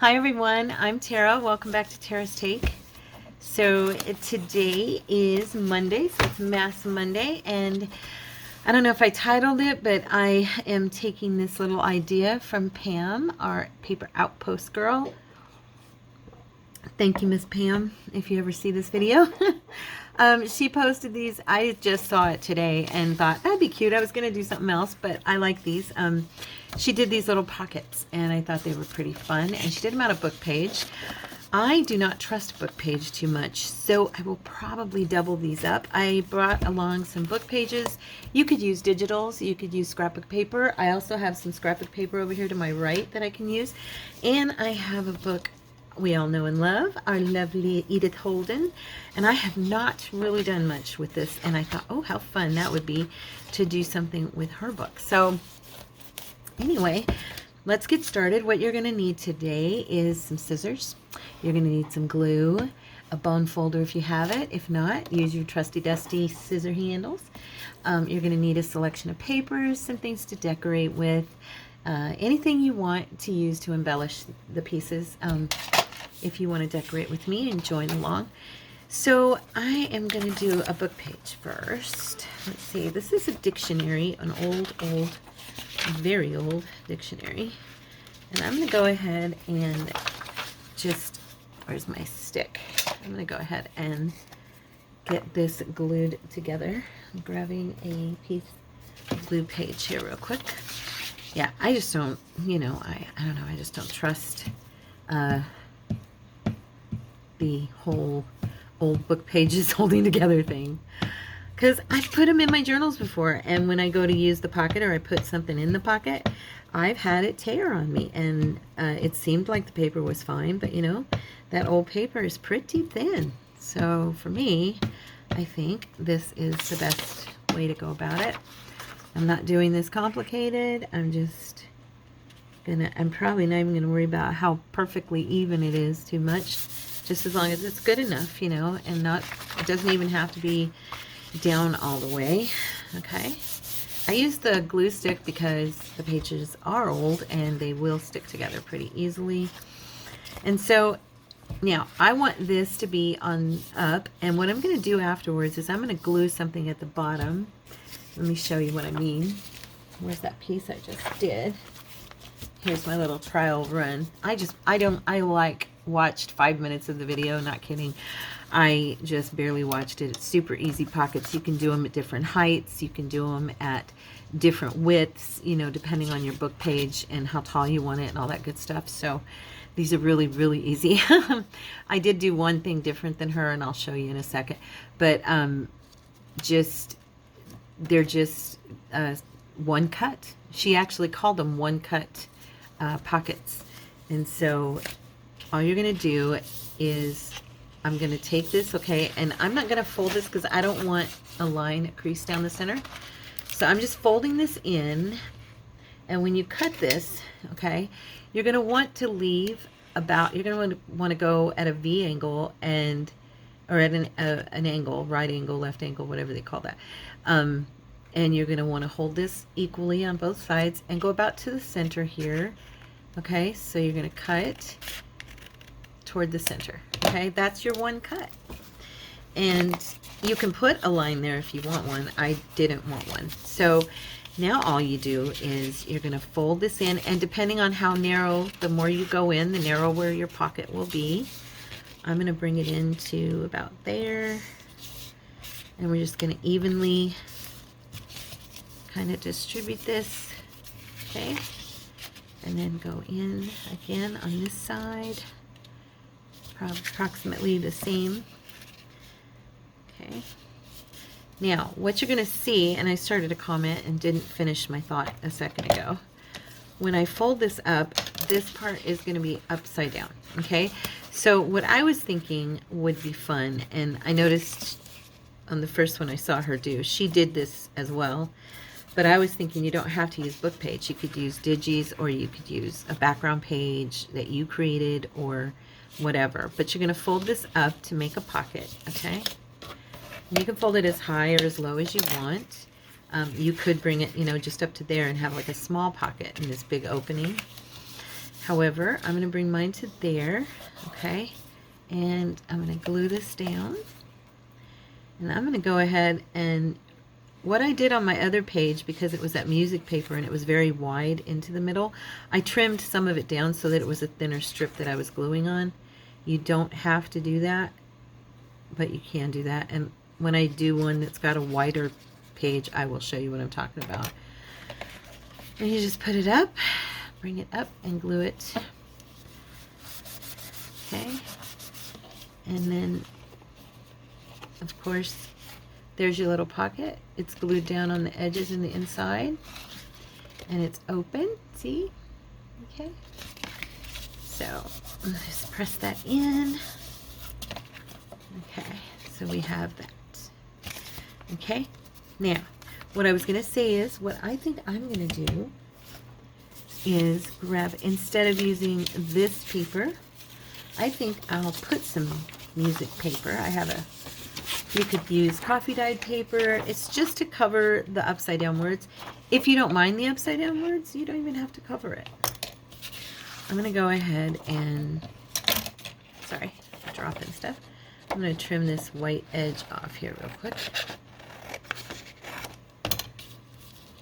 Hi everyone, I'm Tara. Welcome back to Tara's Take. So today is Monday, so it's Mass Monday, and I don't know if I titled it, but I am taking this little idea from Pam, our paper Outpost girl. Thank you, Miss Pam, if you ever see this video. She posted these. I just saw it today and thought that'd be cute. I was going to do something else, but I like these. She did these little pockets, and I thought they were pretty fun, and she did them out of book page. I do not trust book page too much, so I will probably double these up. I brought along some book pages. You could use digitals. You could use scrapbook paper. I also have some scrapbook paper over here to my right that I can use, and I have a book we all know and love, our lovely Edith Holden, and I have not really done much with this, and I thought, oh, how fun that would be to do something with her book. So anyway, let's get started. What you're going to need today is some scissors. You're going to need some glue, a bone folder if you have it. If not, use your trusty dusty scissor handles. You're going to need a selection of papers, some things to decorate with, anything you want to use to embellish the pieces. If you want to decorate with me and join along. So I am going to do a book page first. Let's see, this is a dictionary, an old, very old dictionary. And I'm going to go ahead and just, where's my stick? I'm going to go ahead and get this glued together. I'm grabbing a piece of glue page here real quick. Yeah, I just don't, I don't know, I just don't trust the whole old book pages holding together thing, because I've put them in my journals before, and when I go to use the pocket or I put something in the pocket, I've had it tear on me, and it seemed like the paper was fine, but that old paper is pretty thin. So for me, I think this is the best way to go about it. I'm not doing this complicated. I'm probably not even gonna worry about how perfectly even it is too much, just as long as it's good enough, and it doesn't even have to be down all the way. Okay, I use the glue stick because the pages are old and they will stick together pretty easily. And so now I want this to be on up, and what I'm going to do afterwards is I'm going to glue something at the bottom. Let me show you what I mean. Where's that piece I just did? Here's my little trial run. I watched 5 minutes of the video, not kidding. I just barely watched it. It's super easy pockets. You can do them at different heights. You can do them at different widths, depending on your book page and how tall you want it and all that good stuff. So these are really, really easy. I did do one thing different than her, and I'll show you in a second. But they're just one cut. She actually called them one cut pockets. And so all you're going to do is, I'm going to take this, okay, and I'm not going to fold this because I don't want a line, a crease down the center. So I'm just folding this in, and when you cut this, okay, you're going to want to leave about, you're going to want to go at a V angle or at an angle, right angle, left angle, whatever they call that. And you're going to want to hold this equally on both sides and go about to the center here. Okay, so you're going to cut toward the center. Okay, that's your one cut. And you can put a line there if you want one. I didn't want one. So now all you do is you're going to fold this in, and depending on how narrow, the more you go in, the narrower your pocket will be. I'm going to bring it into about there, and we're just going to evenly kind of distribute this. Okay, and then go in again on this side, approximately the same. Okay, now what you're going to see, and I started a comment and didn't finish my thought a second ago, when I fold this up, this part is going to be upside down. Okay, so what I was thinking would be fun, and I noticed on the first one I saw her do, she did this as well. But I was thinking you don't have to use book page. You could use digis, or you could use a background page that you created, or whatever. But you're going to fold this up to make a pocket, okay? And you can fold it as high or as low as you want. You could bring it, just up to there and have like a small pocket in this big opening. However, I'm going to bring mine to there, okay? And I'm going to glue this down. And I'm going to go ahead and, what I did on my other page, because it was that music paper and it was very wide into the middle, I trimmed some of it down so that it was a thinner strip that I was gluing on. You don't have to do that, but you can do that. And when I do one that's got a wider page, I will show you what I'm talking about. And you just put it up, bring it up and glue it. Okay. And then, of course, there's your little pocket. It's glued down on the edges and the inside. And it's open, see? Okay. So, just press that in. Okay, so we have that. Okay, now, what I was going to say is, what I think I'm going to do is grab, instead of using this paper, I think I'll put some music paper. I have you could use coffee dyed paper. It's just to cover the upside down words. If you don't mind the upside down words, you don't even have to cover it. I'm going to go ahead and, sorry, dropping stuff. I'm going to trim this white edge off here real quick.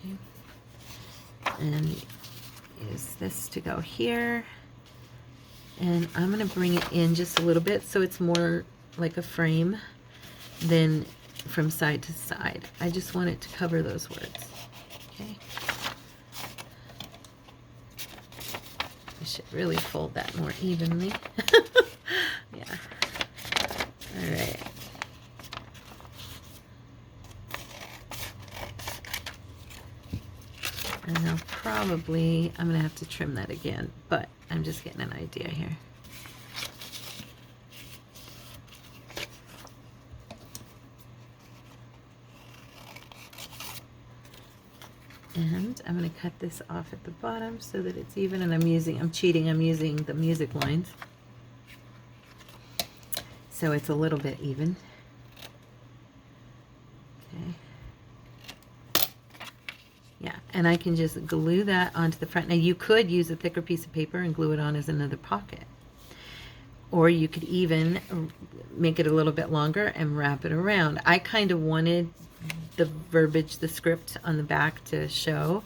Okay. And use this to go here. And I'm going to bring it in just a little bit so it's more like a frame than from side to side. I just want it to cover those words. Okay. I should really fold that more evenly. Yeah. All right. And I'll probably, I'm going to have to trim that again, but I'm just getting an idea here. And I'm going to cut this off at the bottom so that it's even, and I'm cheating, I'm using the music lines. So it's a little bit even. Okay. Yeah, and I can just glue that onto the front. Now you could use a thicker piece of paper and glue it on as another pocket. Or you could even make it a little bit longer and wrap it around. I kind of wanted the verbiage, the script on the back to show.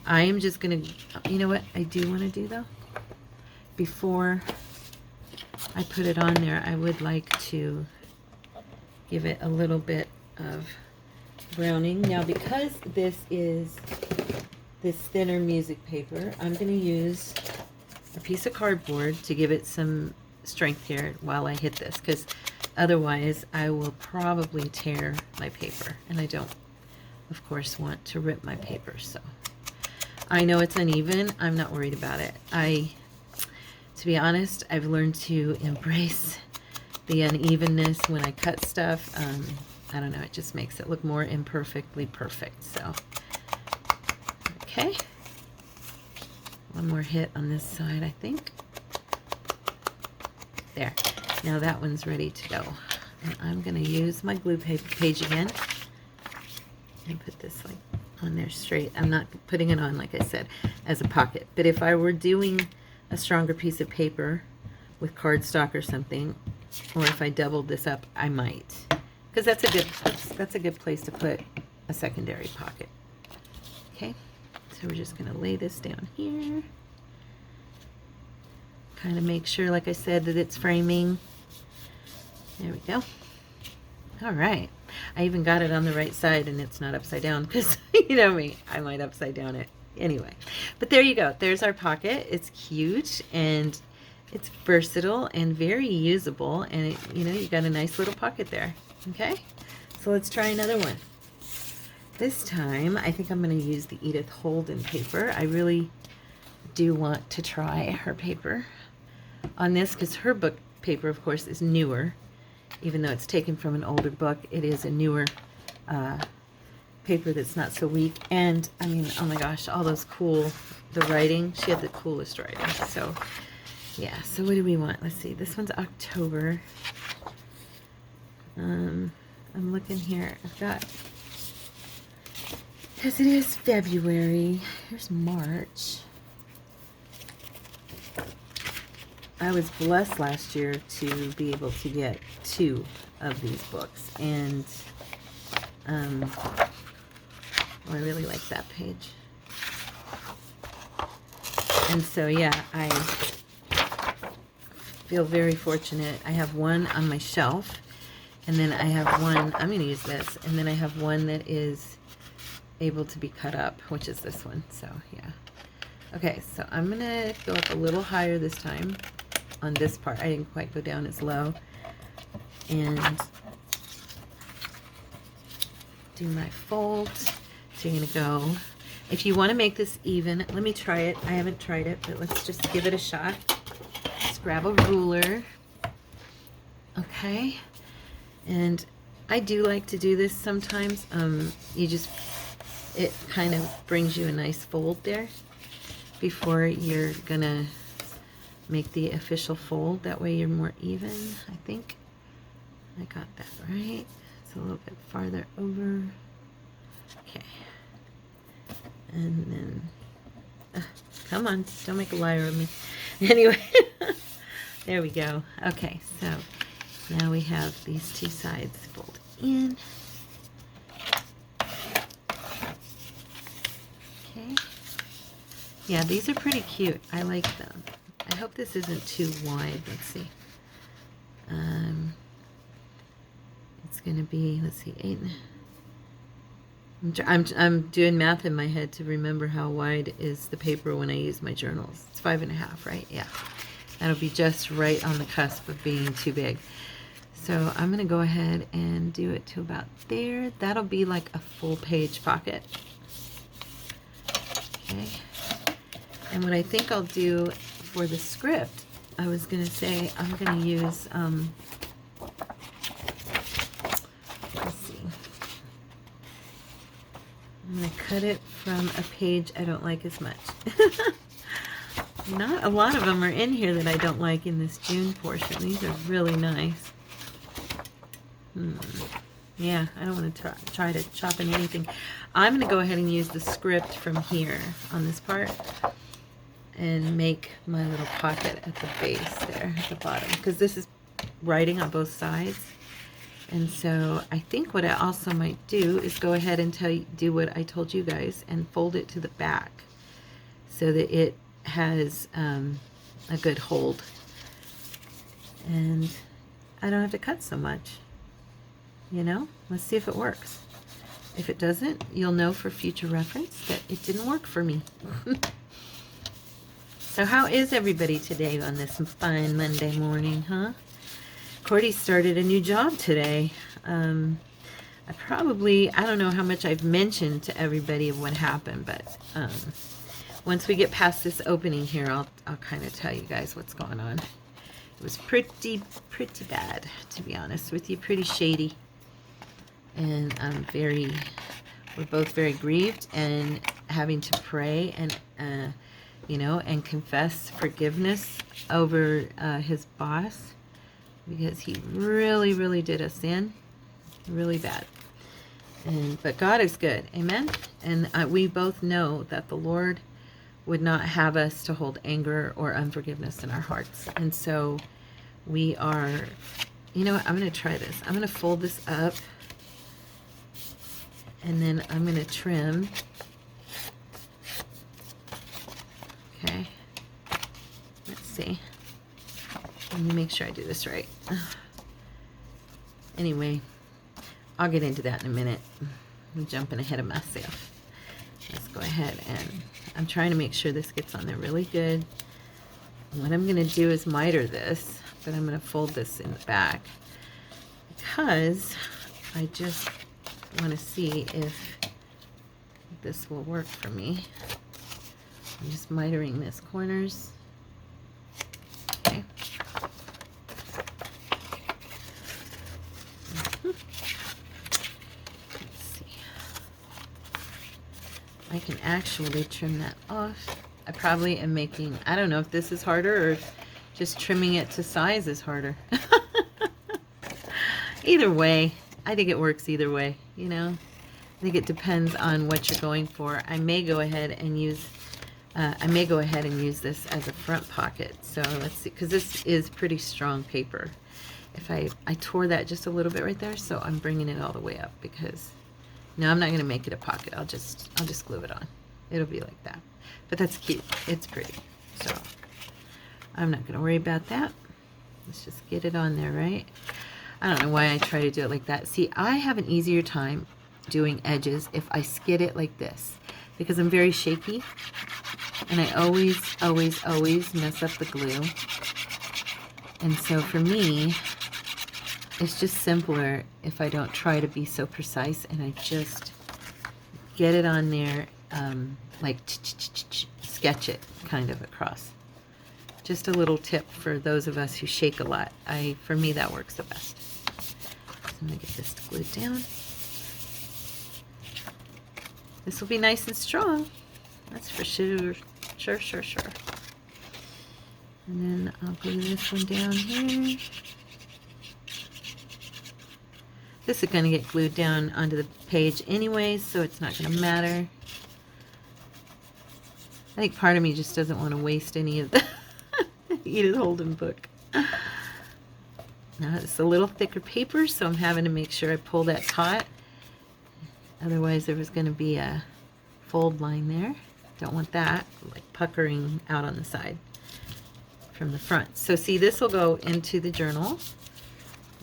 I am just going to, you know what I do want to do though? Before I put it on there, I would like to give it a little bit of browning. Now because this is this thinner music paper, I'm going to use a piece of cardboard to give it some strength here while I hit this, because otherwise I will probably tear my paper, and I don't, of course, want to rip my paper. So I know it's uneven. I'm not worried about it. To be honest, I've learned to embrace the unevenness when I cut stuff. I don't know, it just makes it look more imperfectly perfect. So, okay. One more hit on this side, I think. There. Now that one's ready to go. And I'm going to use my glue page again and put this like on there straight. I'm not putting it on, like I said, as a pocket. But if I were doing a stronger piece of paper with cardstock or something, or if I doubled this up, I might. Because that's a good place to put a secondary pocket. Okay, so we're just going to lay this down here. Kind of make sure, like I said, that it's framing. There we go. All right. I even got it on the right side and it's not upside down because, you know me, I might upside down it. Anyway, but there you go. There's our pocket. It's cute and it's versatile and very usable. And, it, you know, you got a nice little pocket there. Okay, so let's try another one. This time, I think I'm going to use the Edith Holden paper. I really do want to try her paper on this because her book paper, of course, is newer. Even though it's taken from an older book, it is a newer paper that's not so weak. And, I mean, oh my gosh, all those cool, the writing. She had the coolest writing. So, yeah, so what do we want? Let's see. This one's October. I'm looking here. I've got, because it is February. Here's March. I was blessed last year to be able to get 2 of these books, and oh, I really like that page. And so yeah, I feel very fortunate. I have one on my shelf, and then I have one, I'm going to use this, and then I have one that is able to be cut up, which is this one. So yeah. Okay, so I'm going to go up a little higher this time on this part. I didn't quite go down as low. And do my fold. So you're going to go, if you want to make this even, let me try it. I haven't tried it, but let's just give it a shot. Just grab a ruler. Okay. And I do like to do this sometimes. It kind of brings you a nice fold there before you're gonna make the official fold. That way you're more even, I think. I got that right. It's a little bit farther over. Okay. And then, come on, don't make a liar of me. Anyway, there we go. Okay, so now we have these 2 sides fold in. Okay. Yeah, these are pretty cute. I like them. I hope this isn't too wide. Let's see. It's going to be, let's see, 8. I'm doing math in my head to remember how wide is the paper when I use my journals. It's 5.5, right? Yeah. That'll be just right on the cusp of being too big. So I'm going to go ahead and do it to about there. That'll be like a full page pocket. Okay. And what I think I'll do for the script, I was going to say I'm going to use, let's see. I'm going to cut it from a page I don't like as much. Not a lot of them are in here that I don't like in this June portion. These are really nice. Yeah, I don't want to try to chop in anything. I'm going to go ahead and use the script from here on this part and make my little pocket at the base there at the bottom, because this is writing on both sides. And so I think what I also might do is go ahead and do what I told you guys and fold it to the back so that it has a good hold. And I don't have to cut so much. You know, let's see if it works. If it doesn't, you'll know for future reference that it didn't work for me. So how is everybody today on this fine Monday morning, huh? Cordy started a new job today. I don't know how much I've mentioned to everybody of what happened, but once we get past this opening here, I'll kind of tell you guys what's going on. It was pretty bad, to be honest with you, pretty shady. And we're both very grieved and having to pray and, and confess forgiveness over his boss, because he really, really did us in, really bad. But God is good, amen? And we both know that the Lord would not have us to hold anger or unforgiveness in our hearts. And so we are, you know what, I'm going to try this. I'm going to fold this up. And then I'm going to trim. Okay. Let's see. Let me make sure I do this right. Anyway, I'll get into that in a minute. I'm jumping ahead of myself. Let's go ahead and I'm trying to make sure this gets on there really good. What I'm going to do is miter this, but I'm going to fold this in the back because I just want to see if this will work for me. I'm just mitering this corners. Okay. Let's see. I can actually trim that off. I probably am making, I don't know if this is harder or if just trimming it to size is harder. Either way, I think it works either way, you know. I think it depends on what you're going for. I may go ahead and use I may go ahead and use this as a front pocket. So let's see, because this is pretty strong paper. If I tore that just a little bit right there, so I'm bringing it all the way up because no, I'm not going to make it a pocket. I'll just glue it on. It'll be like that. But that's cute. It's pretty. So I'm not going to worry about that. Let's just get it on there, right? I don't know why I try to do it like that. See, I have an easier time doing edges if I skid it like this because I'm very shaky and I always mess up the glue. And so for me, it's just simpler if I don't try to be so precise and I just get it on there, like sketch it kind of across. Just a little tip for those of us who shake a lot. For me, that works the best. So I'm gonna get this glued down. This will be nice and strong. That's for sure. Sure. And then I'll glue this one down here. This is going to get glued down onto the page anyways, so it's not going to matter. I think part of me just doesn't want to waste any of the Edith Holden book. Now it's a little thicker paper, so I'm having to make sure I pull that taut. Otherwise there was going to be a fold line there. Don't want that, like puckering out on the side from the front. So see, this will go into the journal.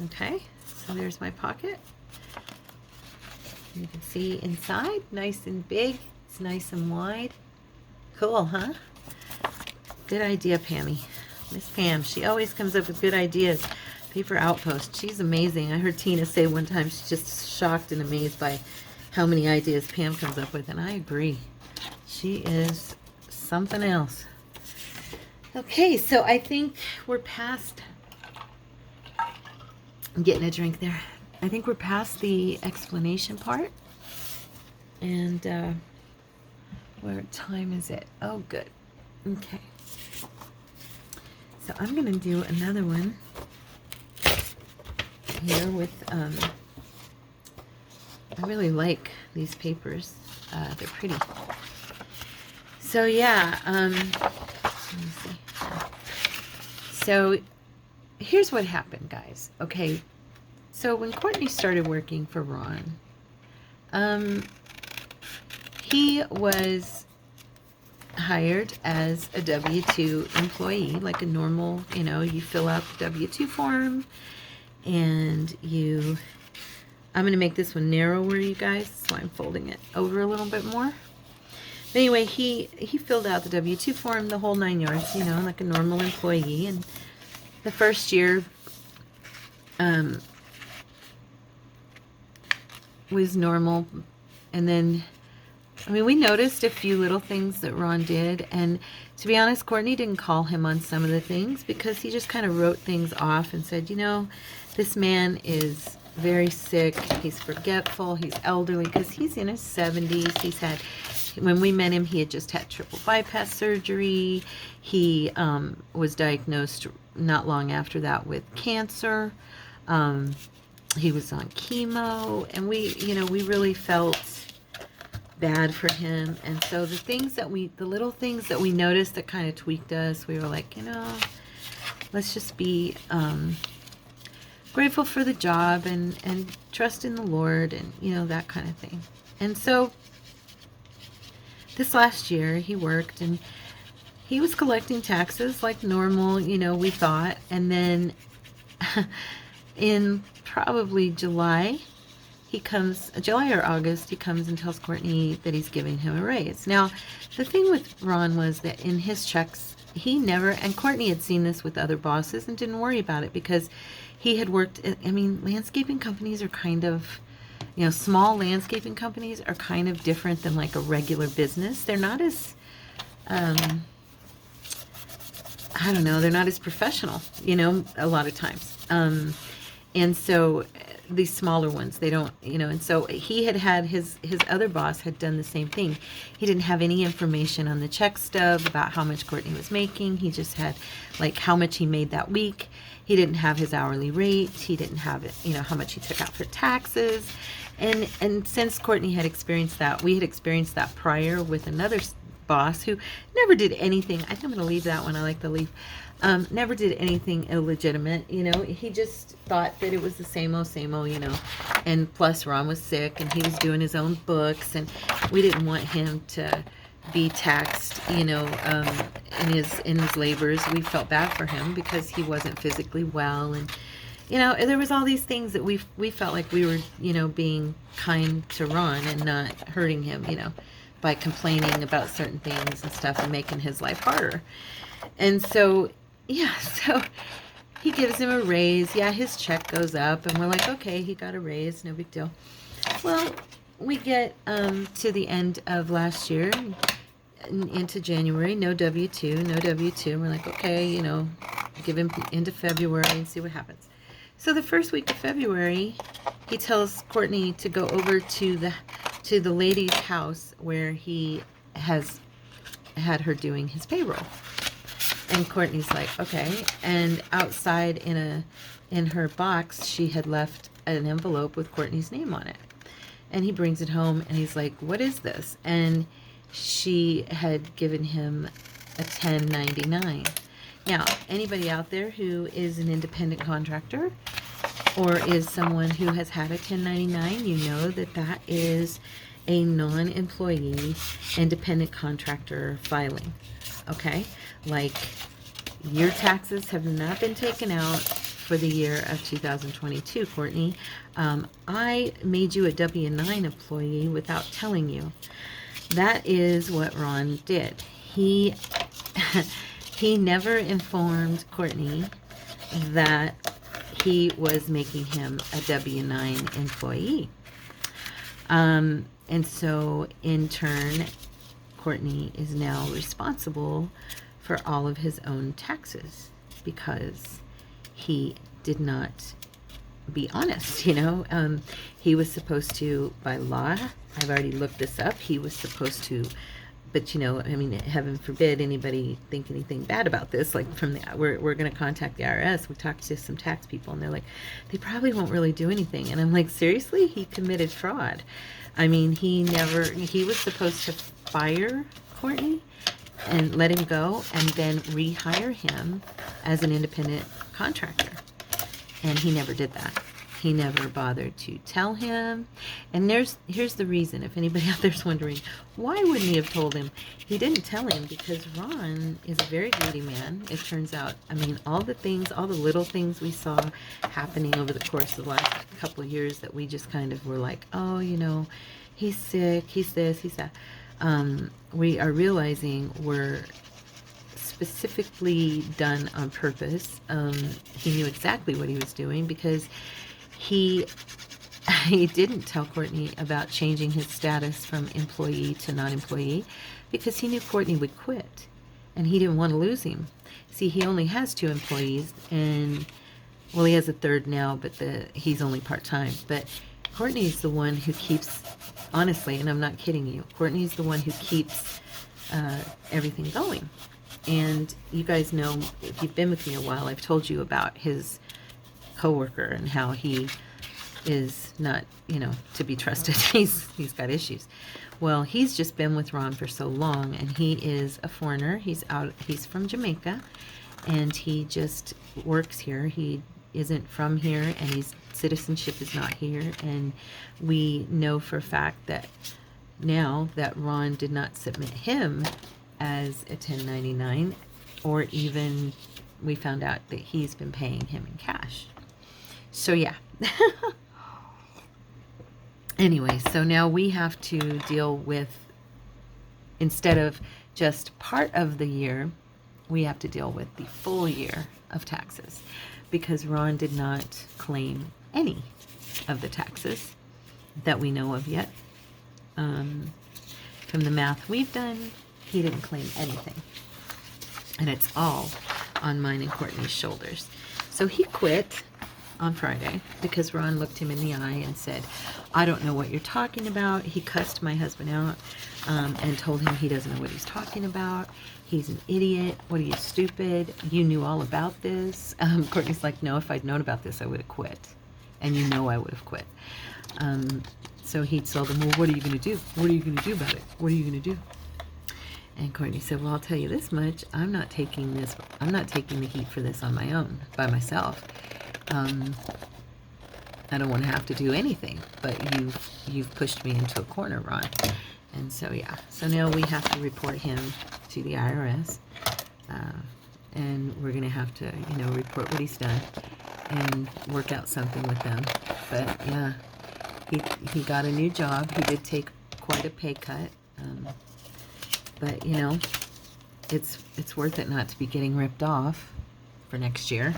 Okay, so there's my pocket. You can see inside, nice and big. It's nice and wide. Cool, huh? Good idea, Pammy. Miss Pam, she always comes up with good ideas. Paper Outpost, she's amazing. I heard Tina say one time she's just shocked and amazed by how many ideas Pam comes up with, and I agree. She is something else. Okay, so I think we're past... I'm getting a drink there. I think we're past the explanation part. And what time is it? Oh, good. Okay. So I'm going to do another one here with, I really like these papers. They're pretty. So yeah, let me see. So here's what happened, guys. Okay, so when Courtney started working for Ron, he was hired as a W-2 employee, like a normal, you fill out the W-2 form and I'm going to make this one narrower, you guys, so I'm folding it over a little bit more. But anyway, he filled out the W-2 form, the whole 9 yards, like a normal employee. And the first year was normal. And then, we noticed a few little things that Ron did. And to be honest, Courtney didn't call him on some of the things because he just kind of wrote things off and said, this man is very sick, he's forgetful, he's elderly, because he's in his 70s. When we met him, he had just had triple bypass surgery. He was diagnosed not long after that with cancer. He was on chemo, and we really felt bad for him. And so the little things that we noticed that kind of tweaked us, we were like, let's just be grateful for the job and trust in the Lord and, that kind of thing. And so this last year he worked and he was collecting taxes like normal, we thought. And then in probably July or August, he comes and tells Courtney that he's giving him a raise. Now, the thing with Ron was that in his checks, he never, and Courtney had seen this with other bosses and didn't worry about it because he had worked, landscaping companies are kind of, small landscaping companies are kind of different than like a regular business. They're not as, they're not as professional, a lot of times. And so these smaller ones, they don't, and so he had his other boss had done the same thing. He didn't have any information on the check stub about how much Courtney was making. He just had like how much he made that week. He didn't have his hourly rate. He didn't have it, how much he took out for taxes. And since Courtney had experienced that, we had experienced that prior with another boss who never did anything. I think I'm going to leave that one. I like the leaf. Never did anything illegitimate, you know. He just thought that it was the same old, you know. And plus Ron was sick and he was doing his own books, and we didn't want him to be taxed, you know, in his labors. We felt bad for him because he wasn't physically well, and you know, there was all these things that we felt like we were, you know, being kind to Ron and not hurting him, you know, by complaining about certain things and stuff and making his life harder. And so, yeah, so he gives him a raise. Yeah, his check goes up, and we're like, okay, he got a raise, no big deal. Well, we get to the end of last year, into January, no W-2, no W-2. We're like, okay, you know, give him into February and see what happens. So the first week of February, he tells Courtney to go over to the lady's house where he has had her doing his payroll. And Courtney's like, okay. And outside in her box, she had left an envelope with Courtney's name on it. And he brings it home and he's like, what is this? And she had given him a 1099. Now, anybody out there who is an independent contractor or is someone who has had a 1099, you know that that is a non-employee independent contractor filing. Okay? Like, your taxes have not been taken out for the year of 2022, Courtney. I made you a W-9 employee without telling you. That is what Ron did. He never informed Courtney that he was making him a W-9 employee. And so, in turn, Courtney is now responsible for all of his own taxes because he did not be honest, you know. He was supposed to, by law, I've already looked this up, he was supposed to, but you know, I mean, heaven forbid anybody think anything bad about this, like from the, we're going to contact the IRS. We talked to some tax people and they're like, they probably won't really do anything. And I'm like, seriously? He committed fraud. I mean, he was supposed to fire Courtney and let him go and then rehire him as an independent contractor. And he never did that. He never bothered to tell him. And here's the reason, if anybody out there's wondering, why wouldn't he have told him? He didn't tell him because Ron is a very greedy man, it turns out. I mean, all the little things we saw happening over the course of the last couple of years that we just kind of were like, oh, you know, he's sick, he's this, he's that. We are realizing were specifically done on purpose. He knew exactly what he was doing because he didn't tell Courtney about changing his status from employee to non-employee because he knew Courtney would quit and he didn't want to lose him. See, he only has 2 employees, and well, he has a third now, but he's only part-time. But Courtney's the one who keeps, honestly, and I'm not kidding you, Courtney's the one who keeps everything going. And you guys know, if you've been with me a while, I've told you about his coworker and how he is not, you know, to be trusted. He's got issues. Well, he's just been with Ron for so long, and he is a foreigner. He's from Jamaica, and he just works here. He isn't from here, and his citizenship is not here. And we know for a fact that now that Ron did not submit him as a 1099, or even we found out that he's been paying him in cash. So yeah. Anyway, so now we have to deal with, instead of just part of the year, we have to deal with the full year of taxes because Ron did not claim any of the taxes that we know of yet. From the math we've done, he didn't claim anything. And it's all on mine and Courtney's shoulders. So he quit on Friday because Ron looked him in the eye and said, I don't know what you're talking about. He cussed my husband out and told him he doesn't know what he's talking about. He's an idiot. What are you, stupid? You knew all about this. Courtney's like, no, if I'd known about this, I would have quit. And you know I would have quit. So he told him, well, what are you going to do? What are you going to do about it? What are you going to do? And Courtney said, well, I'll tell you this much. I'm not taking the heat for this on my own, by myself. I don't want to have to do anything, but you've pushed me into a corner, Ron. And so, yeah. So now we have to report him to the IRS. And we're going to have to, report what he's done and work out something with them. But, yeah, he got a new job. He did take quite a pay cut. But, it's worth it not to be getting ripped off for next year.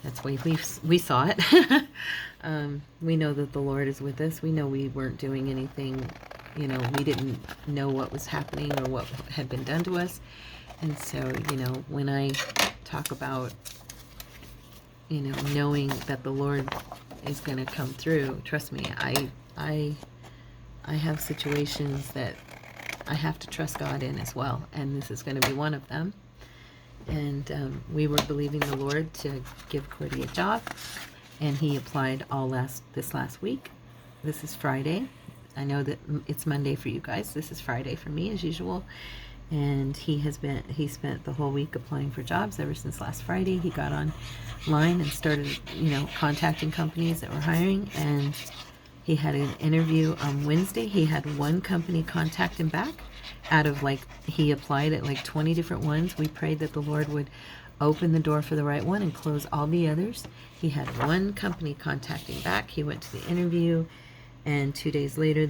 That's the way we saw it. We know that the Lord is with us. We know we weren't doing anything, we didn't know what was happening or what had been done to us. And so, when I talk about, knowing that the Lord is going to come through, trust me, I have situations that I have to trust God in as well. And this is going to be one of them. And we were believing the Lord to give Cordy a job, and he applied this last week. This is Friday. I know that it's Monday for you guys. This is Friday for me, as usual. And he spent the whole week applying for jobs ever since last Friday. He got online and started, contacting companies that were hiring. And he had an interview on Wednesday. He had one company contact him back. Out of he applied at 20 different ones. We prayed that the Lord would open the door for the right one and close all the others. He had one company contacting back. He went to the interview, and 2 days later,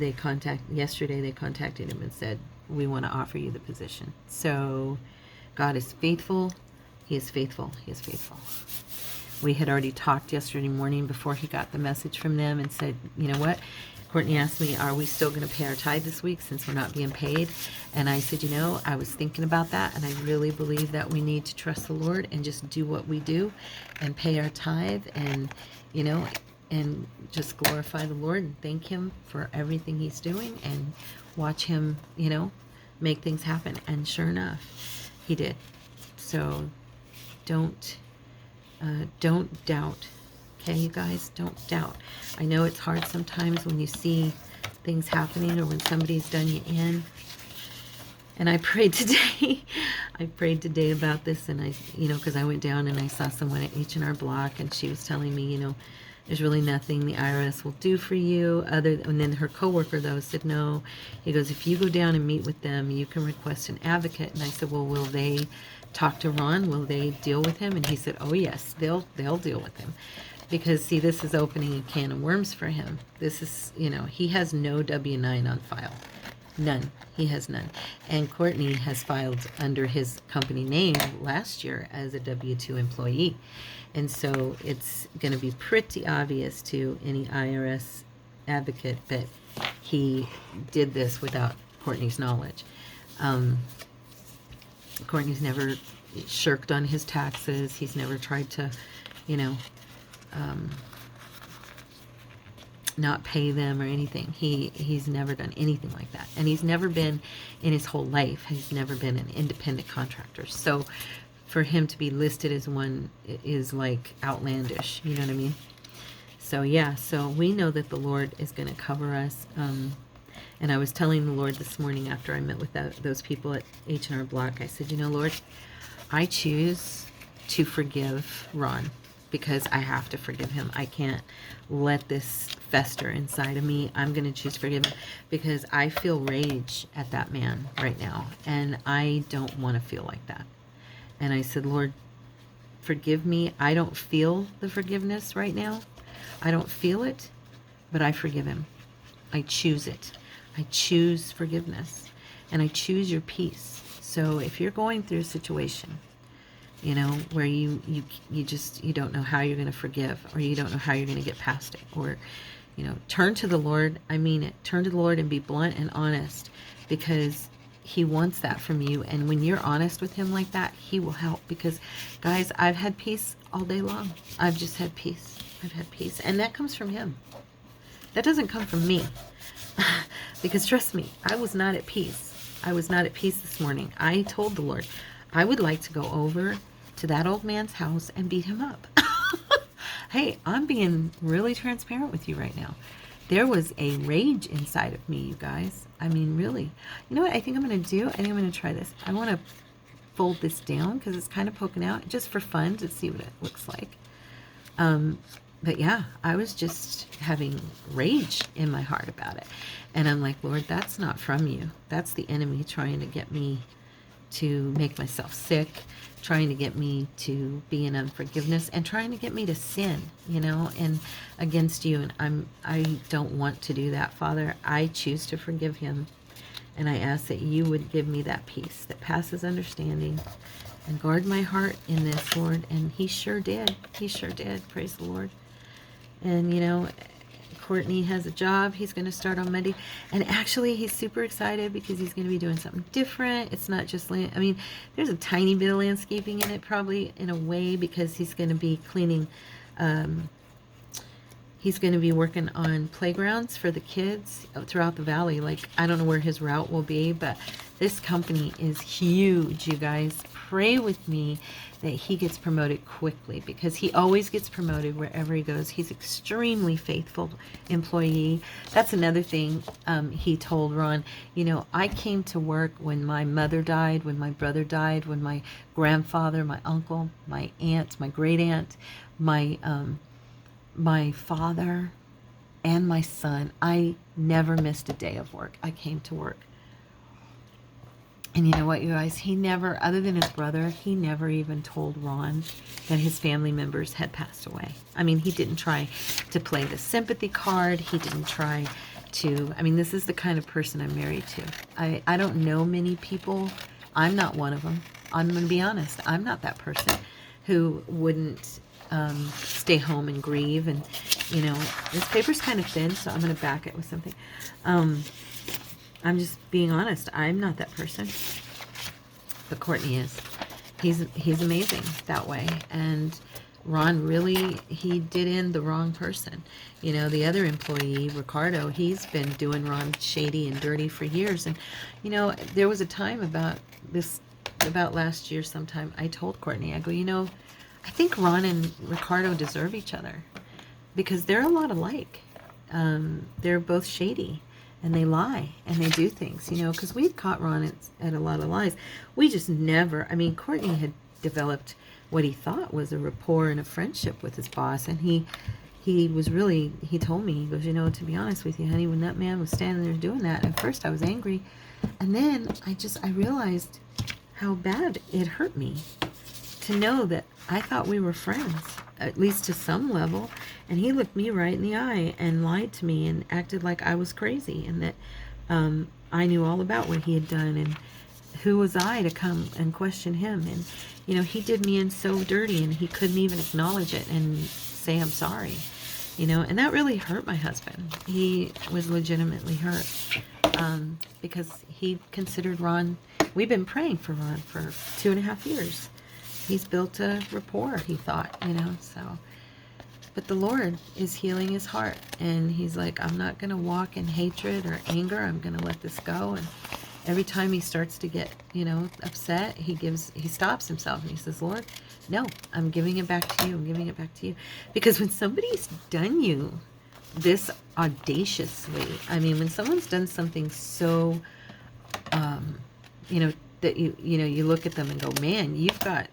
yesterday they contacted him and said, we want to offer you the position. So God is faithful. He is faithful. He is faithful. We had already talked yesterday morning before he got the message from them and said, you know what? Courtney asked me, are we still going to pay our tithe this week since we're not being paid? And I said, I was thinking about that, and I really believe that we need to trust the Lord and just do what we do and pay our tithe and, and just glorify the Lord and thank him for everything he's doing and watch him, make things happen. And sure enough, he did. So don't doubt. Okay, you guys, don't doubt. I know it's hard sometimes when you see things happening or when somebody's done you in. And I prayed today. I prayed today about this, and I, because I went down and I saw someone at H&R Block, and she was telling me, there's really nothing the IRS will do for you and then her coworker though said no. He goes, if you go down and meet with them, you can request an advocate. And I said, well, will they talk to Ron? Will they deal with him? And he said, oh yes, they'll deal with him. Because, see, this is opening a can of worms for him. This is, he has no W-9 on file. None. He has none. And Courtney has filed under his company name last year as a W-2 employee. And so it's going to be pretty obvious to any IRS advocate that he did this without Courtney's knowledge. Courtney's never shirked on his taxes. He's never tried to, not pay them or anything. He's never done anything like that. And he's never been, in his whole life, he's never been an independent contractor. So for him to be listed as one is outlandish. You know what I mean? So yeah, so we know that the Lord is going to cover us. And I was telling the Lord this morning after I met with those people at H&R Block, I said, Lord, I choose to forgive Ron because I have to forgive him. I can't let this fester inside of me. I'm going to choose to forgive him because I feel rage at that man right now, and I don't want to feel like that. And I said, Lord, forgive me. I don't feel the forgiveness right now. I don't feel it, but I forgive him. I choose it. I choose forgiveness, and I choose your peace. So if you're going through a situation, where you don't know how you're going to forgive, or you don't know how you're going to get past it, or, turn to the Lord. I mean it. Turn to the Lord and be blunt and honest, because he wants that from you. And when you're honest with him like that, he will help. Because, guys, I've had peace all day long. I've just had peace. I've had peace. And that comes from him. That doesn't come from me. Because trust me, I was not at peace. I was not at peace this morning. I told the Lord, I would like to go over to that old man's house and beat him up. Hey, I'm being really transparent with you right now. there was a rage inside of me, you guys. I mean, really. You know what I think I'm going to do? I think I'm going to try this. I want to fold this down because it's kind of poking out, just for fun, to see what it looks like. But yeah, I was just having rage in my heart about it. And I'm like, Lord, that's not from you. That's the enemy trying to get me to make myself sick, trying to get me to be in unforgiveness, and trying to get me to sin, you know, and against you. And I don't want to do that, Father. I choose to forgive him. And I ask that you would give me that peace that passes understanding, and guard my heart in this, Lord. And he sure did. He sure did. Praise the Lord. And, you know, Courtney has a job. He's going to start on Monday. And actually, he's super excited because he's going to be doing something different. It's not just I mean, there's a tiny bit of landscaping in it, probably, in a way, because he's going to be cleaning. He's going to be working on playgrounds for the kids throughout the valley. Like, I don't know where his route will be, but this company is huge, you guys. Pray with me that he gets promoted quickly, because he always gets promoted wherever he goes. He's extremely faithful employee. That's another thing he told Ron. You know, I came to work when my mother died, when my brother died, when my grandfather, my uncle, my aunt, my great aunt, my father, and my son. I never missed a day of work. I came to work. And you know what, you guys? He never, other than his brother, he never even told Ron that his family members had passed away. I mean, he didn't try to play the sympathy card. He didn't try to, I mean, this is the kind of person I'm married to. I don't know many people. I'm not one of them. I'm going to be honest. I'm not that person who wouldn't stay home and grieve. And, you know, this paper's kind of thin, so I'm going to back it with something. I'm just being honest. I'm not that person. But Courtney is. He's amazing that way. And Ron really, he did in the wrong person. You know, the other employee, Ricardo, he's been doing Ron shady and dirty for years. And, you know, there was a time about last year sometime, I told Courtney, I go, you know, I think Ron and Ricardo deserve each other, because they're a lot alike. They're both shady. And they lie, and they do things, you know, because we've caught Ron at a lot of lies. We just never, I mean, Courtney had developed what he thought was a rapport and a friendship with his boss. And he was really, he told me, he goes, you know, to be honest with you, honey, when that man was standing there doing that, at first I was angry. And then I realized how bad it hurt me to know that I thought we were friends, at least to some level. And he looked me right in the eye and lied to me and acted like I was crazy, and that I knew all about what he had done, and who was I to come and question him. And, you know, he did me in so dirty, and he couldn't even acknowledge it and say, I'm sorry, you know. And that really hurt my husband. He was legitimately hurt because he considered Ron, we've been praying for Ron for 2.5 years. He's built a rapport, he thought, you know, so. But the Lord is healing his heart. And he's like, I'm not going to walk in hatred or anger. I'm going to let this go. And every time he starts to get, you know, upset, he stops himself and he says, Lord, no, I'm giving it back to you. I'm giving it back to you. Because when somebody's done you this audaciously, I mean, when someone's done something so, you know, that you look at them and go, man, you've got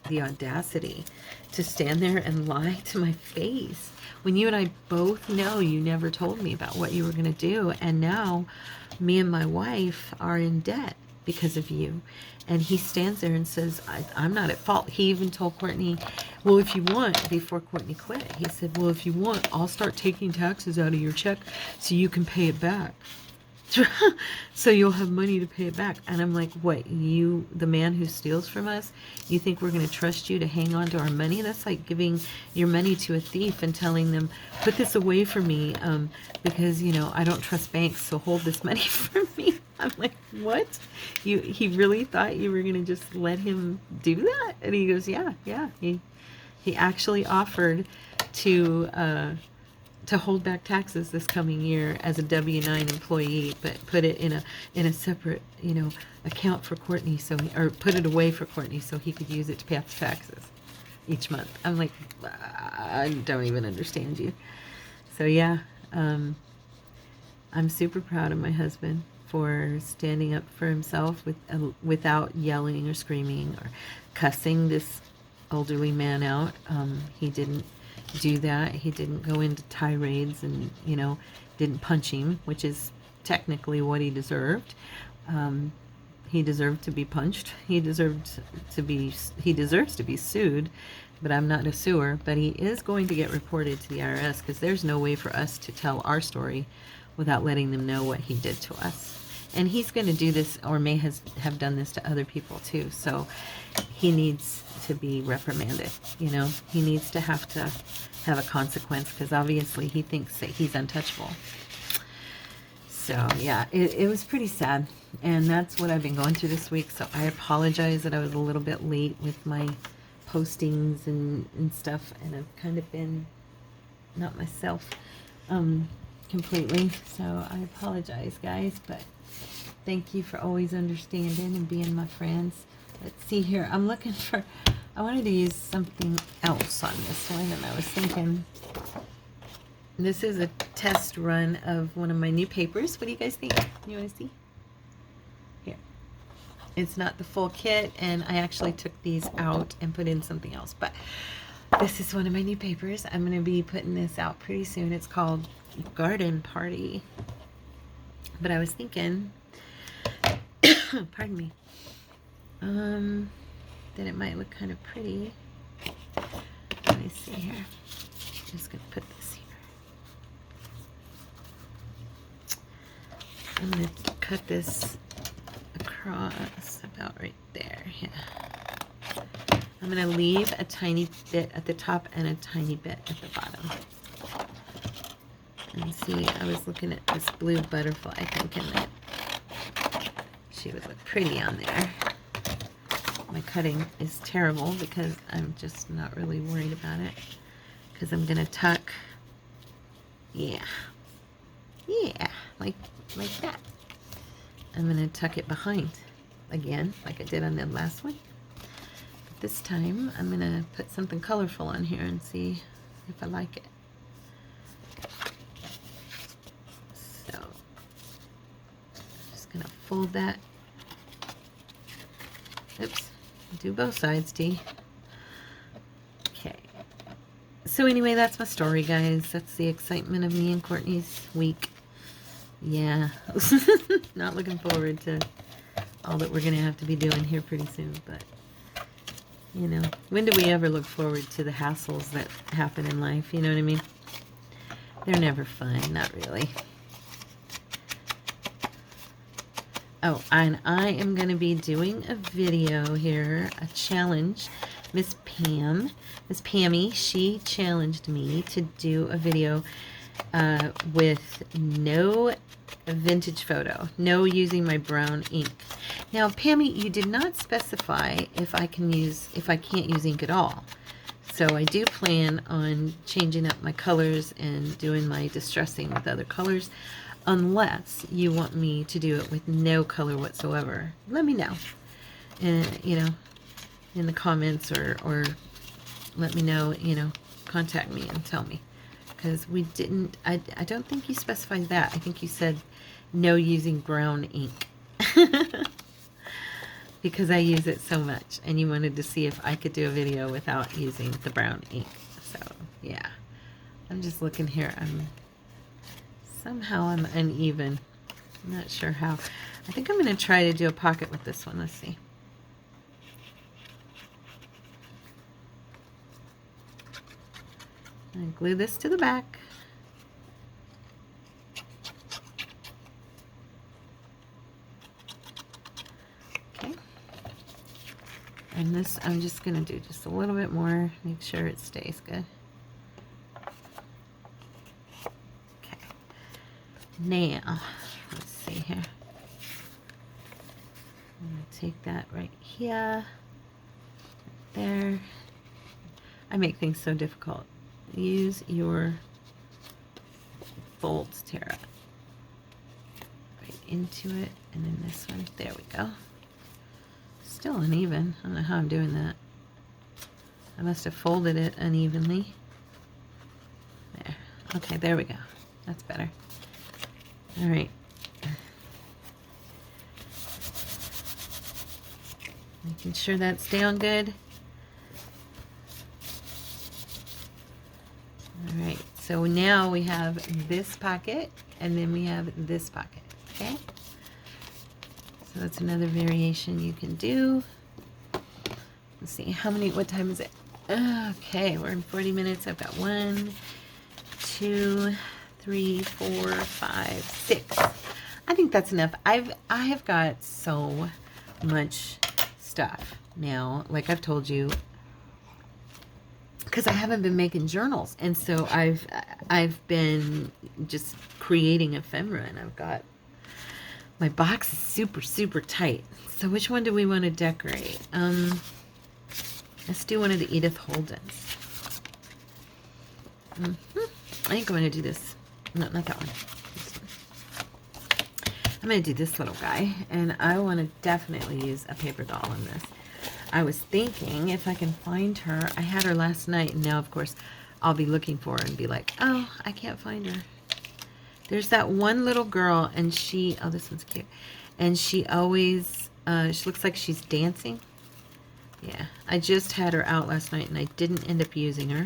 the audacity to stand there and lie to my face when you and I both know you never told me about what you were going to do. And now me and my wife are in debt because of you. And he stands there and says, I'm not at fault. He even told Courtney, well, if you want, before Courtney quit, he said, well, if you want, I'll start taking taxes out of your check so you can pay it back. So you'll have money to pay it back. And I'm like, what, you, the man who steals from us, you think we're going to trust you to hang on to our money? That's like giving your money to a thief and telling them, put this away for me, because, you know, I don't trust banks, so hold this money for me. I'm like, what? He really thought you were going to just let him do that? And he goes, yeah. He actually offered to hold back taxes this coming year as a W-9 employee, but put it in a separate, you know, account for Courtney, or put it away for Courtney so he could use it to pay off the taxes each month. I'm like, I don't even understand you. So yeah, I'm super proud of my husband for standing up for himself without yelling or screaming or cussing this elderly man out. He didn't do that. He didn't go into tirades and, didn't punch him, which is technically what he deserved. He deserved to be punched. He deserves to be sued, but I'm not a suer. But he is going to get reported to the IRS because there's no way for us to tell our story without letting them know what he did to us. And he's going to do this, or may have done this to other people too. So he needs to be reprimanded. He needs to have a consequence because obviously he thinks that he's untouchable. So yeah, it was pretty sad, and that's what I've been going through this week. So I apologize that I was a little bit late with my postings and stuff, and I've kind of been not myself completely. So I apologize, guys, but thank you for always understanding and being my friends. Let's see here. I wanted to use something else on this one, and I was thinking, this is a test run of one of my new papers. What do you guys think? You want to see? Here. It's not the full kit, and I actually took these out and put in something else. But this is one of my new papers. I'm going to be putting this out pretty soon. It's called Garden Party. But I was thinking, pardon me, that it might look kind of pretty. Let me see here. I'm just going to put this here. I'm going to cut this across about right there. Yeah. I'm going to leave a tiny bit at the top and a tiny bit at the bottom. And see, I was looking at this blue butterfly thinking that she would look pretty on there. My cutting is terrible because I'm just not really worried about it. Because I'm going to tuck, yeah, like that. I'm going to tuck it behind again, like I did on the last one. But this time, I'm going to put something colorful on here and see if I like it. So, I'm just going to fold that. Oops, do both sides, Dee. Okay. So anyway, that's my story, guys. That's the excitement of me and Courtney's week. Yeah. Not looking forward to all that we're going to have to be doing here pretty soon, but, when do we ever look forward to the hassles that happen in life? You know what I mean? They're never fun, not really. Oh, and I am going to be doing a video here, a challenge. Miss Pammy, she challenged me to do a video with no vintage photo, no using my brown ink. Now, Pammy, you did not specify if I can't use ink at all. So I do plan on changing up my colors and doing my distressing with other colors, unless you want me to do it with no color whatsoever. Let me know, in the comments, or let me know, contact me and tell me. Because I don't think you specified that. I think you said no using brown ink. Because I use it so much, and you wanted to see if I could do a video without using the brown ink. So, yeah. I'm just looking here. Somehow I'm uneven. I'm not sure how. I think I'm going to try to do a pocket with this one. Let's see. And glue this to the back. Okay. And this I'm just going to do just a little bit more. Make sure it stays good. Okay. Now, let's see here. I'm going to take that right here. Right there. I make things so difficult. Use your folds, Tara. Right into it, and then this one. There we go. Still uneven. I don't know how I'm doing that. I must have folded it unevenly. There. Okay, there we go. That's better. All right. Making sure that's down good. All right, so now we have this pocket, and then we have this pocket, okay? So that's another variation you can do. Let's see, what time is it? Okay, we're in 40 minutes. I've got 1, 2, 3, 4, 5, 6. I think that's enough. I have got so much stuff now, like I've told you, because I haven't been making journals, and so I've been just creating ephemera, and I've got my box is super tight. So which one do we want to decorate? Let's do one of the Edith Holdens. I think I'm going to do this. No, not that one. This one. I'm going to do this little guy, and I want to definitely use a paper doll in this. I was thinking if I can find her. I had her last night, and now, of course, I'll be looking for her and be like, oh, I can't find her. There's that one little girl, and oh, this one's cute. And she always, she looks like she's dancing. Yeah, I just had her out last night, and I didn't end up using her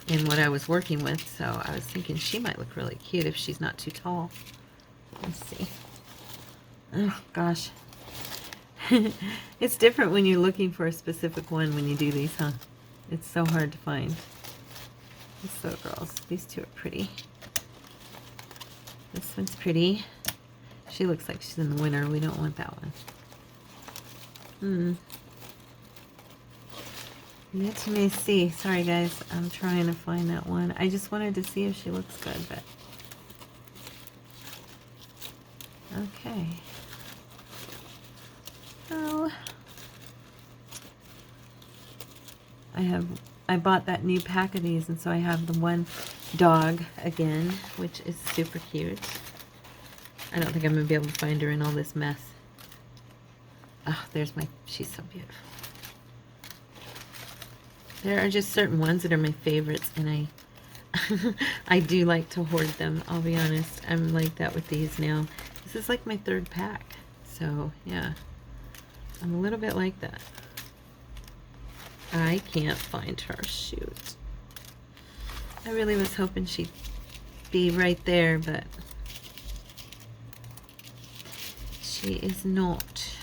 in what I was working with, so I was thinking she might look really cute if she's not too tall. Let's see. Oh, gosh. It's different when you're looking for a specific one when you do these, huh? It's so hard to find. These little girls. These two are pretty. This one's pretty. She looks like she's in the winter. We don't want that one. Let me see. Sorry, guys. I'm trying to find that one. I just wanted to see if she looks good, but... Okay. Oh. I bought that new pack of these, and so I have the one dog again, which is super cute. I don't think I'm going to be able to find her in all this mess. Oh, she's so beautiful. There are just certain ones that are my favorites, and I do like to hoard them, I'll be honest. I'm like that with these now. This is like my 3rd pack, so yeah. I'm a little bit like that. I can't find her, shoot. I really was hoping she'd be right there, but she is not.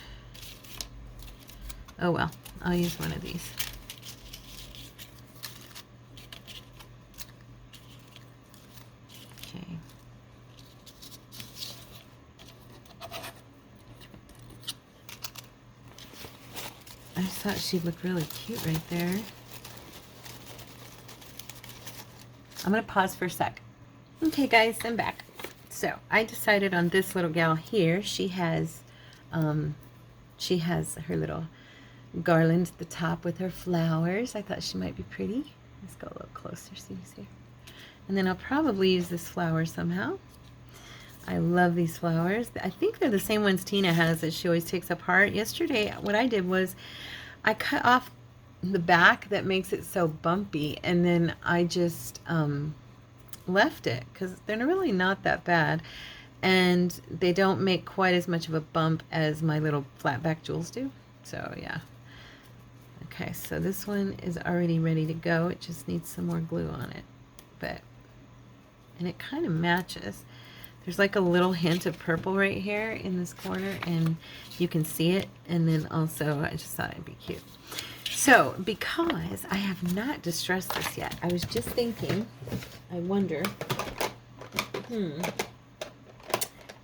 Oh well, I'll use one of these. Okay. I just thought she'd look really cute right there. I'm going to pause for a sec. Okay, guys, I'm back. So I decided on this little gal here. She has her little garland at the top with her flowers. I thought she might be pretty. Let's go a little closer, see who's here. And then I'll probably use this flower somehow. I love these flowers. I think they're the same ones Tina has that she always takes apart. Yesterday, what I did was I cut off the back that makes it so bumpy, and then I just left it because they're really not that bad, and they don't make quite as much of a bump as my little flat back jewels do. So yeah. Okay, so this one is already ready to go. It just needs some more glue on it, and it kind of matches. There's like a little hint of purple right here in this corner, and you can see it. And then also, I just thought it'd be cute. So, because I have not distressed this yet, I was just thinking, I wonder,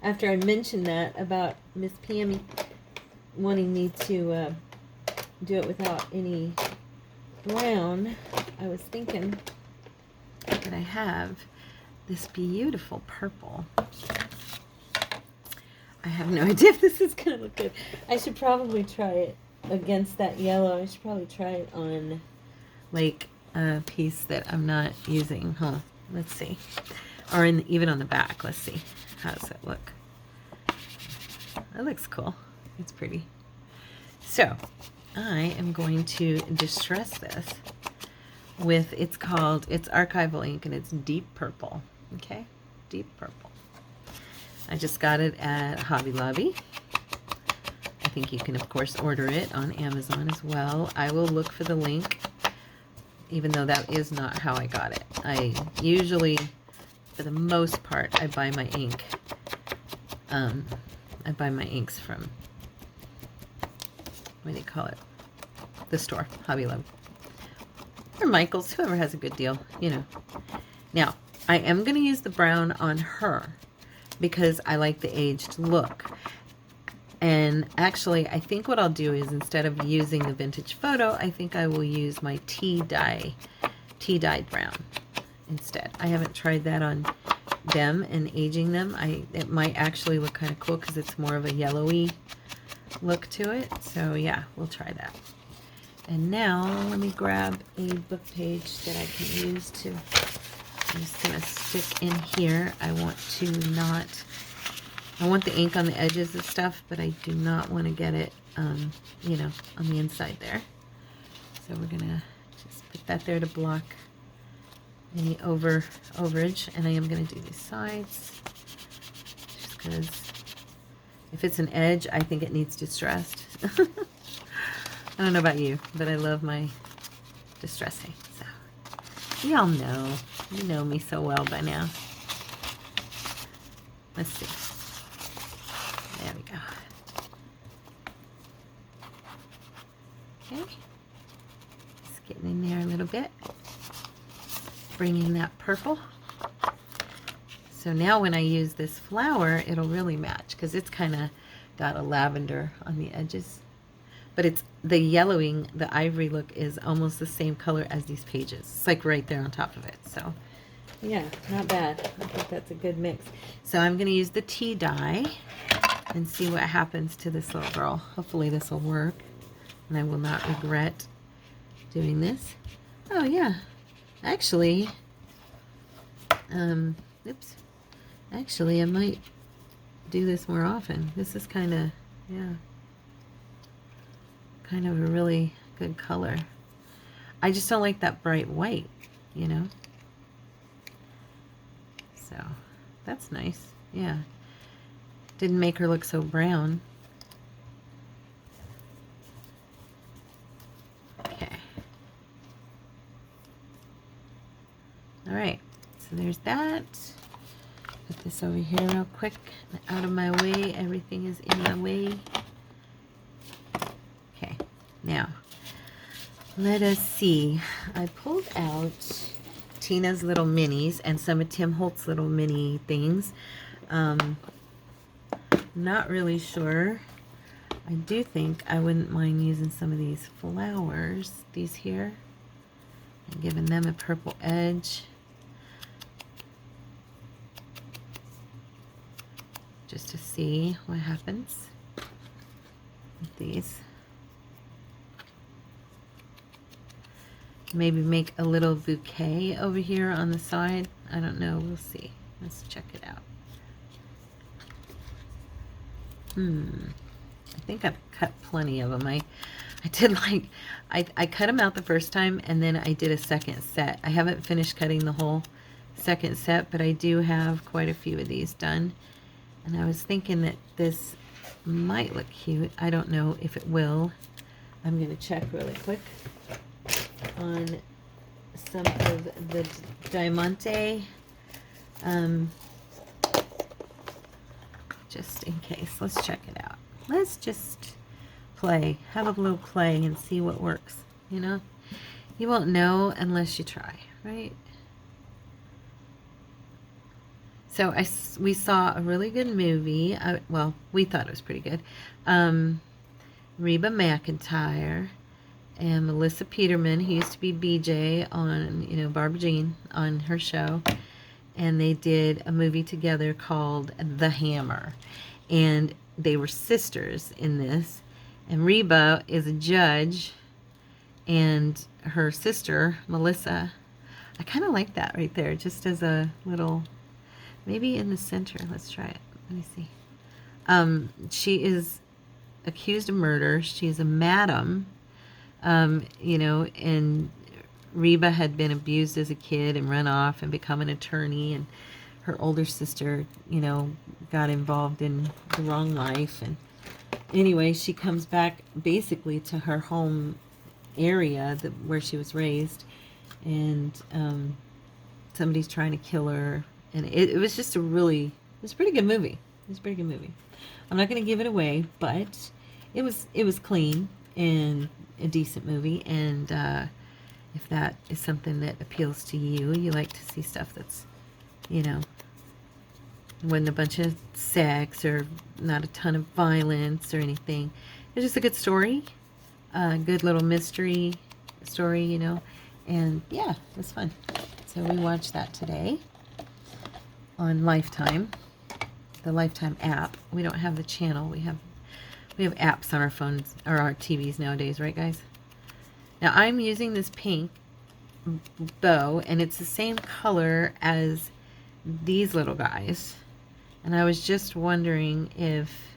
after I mentioned that about Miss Pammy wanting me to do it without any brown, I was thinking that I have this beautiful purple. I have no idea if this is going to look good. I should probably try it against that yellow. I should probably try it on like a piece that I'm not using. Let's see. Or even on the back. Let's see. How does it look? That looks cool. It's pretty. So I am going to distress this with, it's archival ink, and it's deep purple. Okay, deep purple. I just got it at Hobby Lobby. I think you can, of course, order it on Amazon as well. I will look for the link, even though that is not how I got it. I usually, for the most part, I buy my ink. I buy my inks from, what do you call it? The store, Hobby Lobby. Or Michael's, whoever has a good deal, you know. Now, I am going to use the brown on her because I like the aged look. And actually, I think what I'll do is, instead of using the vintage photo, I think I will use my tea-dyed brown instead. I haven't tried that on them and aging them. It might actually look kind of cool because it's more of a yellowy look to it. So yeah, we'll try that. And now let me grab a book page that I can use to, I'm just going to stick in here. I want the ink on the edges and stuff, but I do not want to get it, you know, on the inside there. So we're going to just put that there to block any overage. And I am going to do these sides just because if it's an edge, I think it needs distressed. I don't know about you, but I love my distressing. So y'all know. You know me so well by now. Let's see. There we go. Okay. Just getting in there a little bit. Bringing that purple. So now when I use this flower, it'll really match because it's kind of got a lavender on the edges. But it's the yellowing, the ivory look is almost the same color as these pages. It's like right there on top of it. So yeah, not bad. I think that's a good mix. So I'm going to use the tea dye and see what happens to this little girl. Hopefully this will work and I will not regret doing this. Oh yeah, actually, oops. Actually, I might do this more often. This is kind of, yeah, kind of a really good color. I just don't like that bright white, you know. So that's nice. Yeah, didn't make her look so brown. Okay. All right, so there's that. Put this over here real quick, out of my way. Everything is in my way. Okay, now let us see. I pulled out Tina's little minis and some of Tim Holtz's little mini things. Not really sure. I do think I wouldn't mind using some of these flowers, these here, and giving them a purple edge. Just to see what happens with these. Maybe make a little bouquet over here on the side. I don't know. We'll see. Let's check it out. I think I've cut plenty of them. I did like, I cut them out the first time and then I did a second set. I haven't finished cutting the whole second set, but I do have quite a few of these done. And I was thinking that this might look cute. I don't know if it will. I'm going to check really quick on some of the Diamante, just in case. Let's check it out. Let's just play, have a little play and see what works, you know? You won't know unless you try, right? So we saw a really good movie. Well, we thought it was pretty good. Reba McEntire and Melissa Peterman, who used to be BJ on, you know, Barbara Jean on her show. And they did a movie together called The Hammer. And they were sisters in this. And Reba is a judge. And her sister, Melissa, I kind of like that right there. Just as a little, maybe in the center. Let's try it. Let me see. She is accused of murder. She's a madam. You know, and Reba had been abused as a kid and run off and become an attorney, and her older sister, you know, got involved in the wrong life. And anyway, she comes back basically to her home area where she was raised, and somebody's trying to kill her. And it was just it was a pretty good movie. It was a pretty good movie. I'm not going to give it away, but it was clean and a decent movie. And if that is something that appeals to you, you like to see stuff that's, you know, wasn't a bunch of sex or not a ton of violence or anything. It's just a good story, a good little mystery story, you know. And yeah, it was fun. So we watched that today on Lifetime, the Lifetime app. We don't have the channel. We have apps on our phones or our TVs nowadays, right, guys? Now I'm using this pink bow, and it's the same color as these little guys. And I was just wondering if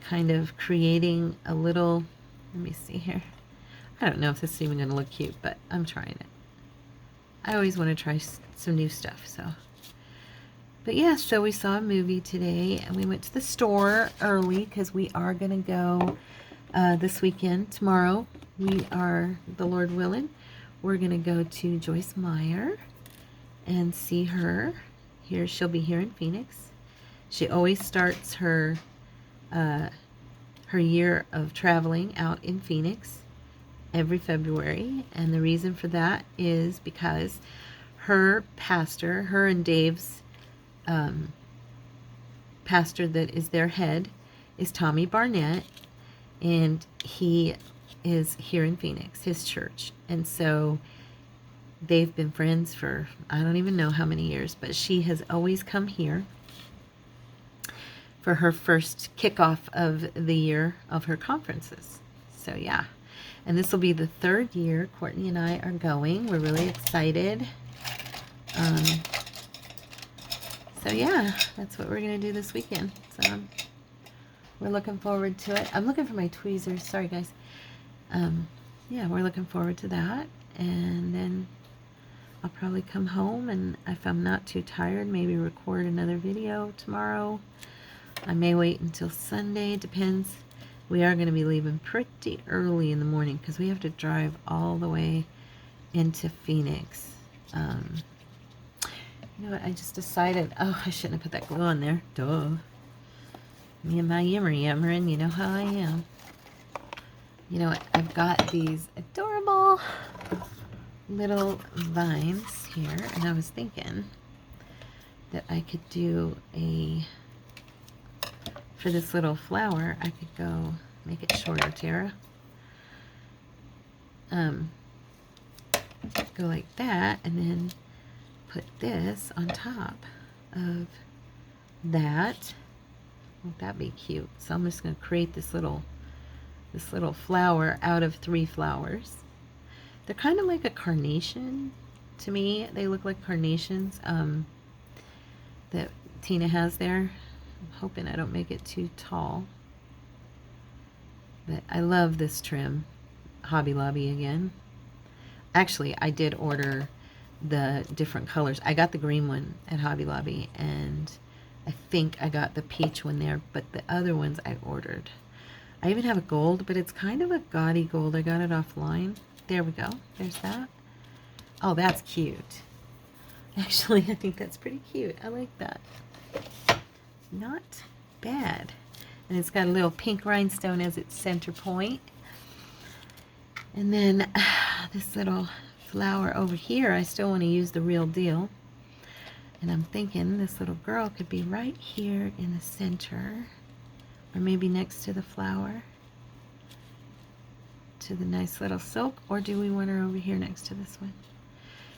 kind of creating a little, let me see here. I don't know if this is even going to look cute, but I'm trying it. I always want to try some new stuff, so. But yeah, so we saw a movie today, and we went to the store early because we are going to go this weekend. Tomorrow, we are, the Lord willing, we're going to go to Joyce Meyer and see her. Here, she'll be here in Phoenix. She always starts her year of traveling out in Phoenix every February, and the reason for that is because her pastor, her and Dave's pastor that is their head, is Tommy Barnett, and he is here in Phoenix, his church. And so they've been friends for I don't even know how many years, but she has always come here for her first kickoff of the year of her conferences. So yeah, and this will be the 3rd year Courtney and I are going. We're really excited. So yeah, that's what we're going to do this weekend. So we're looking forward to it. I'm looking for my tweezers. Sorry, guys. Yeah, we're looking forward to that. And then I'll probably come home, and if I'm not too tired, maybe record another video tomorrow. I may wait until Sunday. Depends. We are going to be leaving pretty early in the morning because we have to drive all the way into Phoenix. You know what? I just decided, oh, I shouldn't have put that glue on there. Duh. Me and my yammering, you know how I am. You know what? I've got these adorable little vines here, and I was thinking that I could do for this little flower, I could go make it shorter, Tara. Go like that, and then put this on top of that. Won't that be cute? So I'm just going to create this little flower out of 3 flowers. They're kind of like a carnation to me. They look like carnations that Tina has there. I'm hoping I don't make it too tall. But I love this trim. Hobby Lobby again. Actually, I did order the different colors. I got the green one at Hobby Lobby, and I think I got the peach one there, but the other ones I ordered. I even have a gold, but it's kind of a gaudy gold. I got it offline. There we go. There's that. Oh, that's cute. Actually, I think that's pretty cute. I like that. Not bad. And it's got a little pink rhinestone as its center point. And then this little flower over here, I still want to use the real deal. And I'm thinking this little girl could be right here in the center, or maybe next to the flower, to the nice little silk. Or do we want her over here next to this one?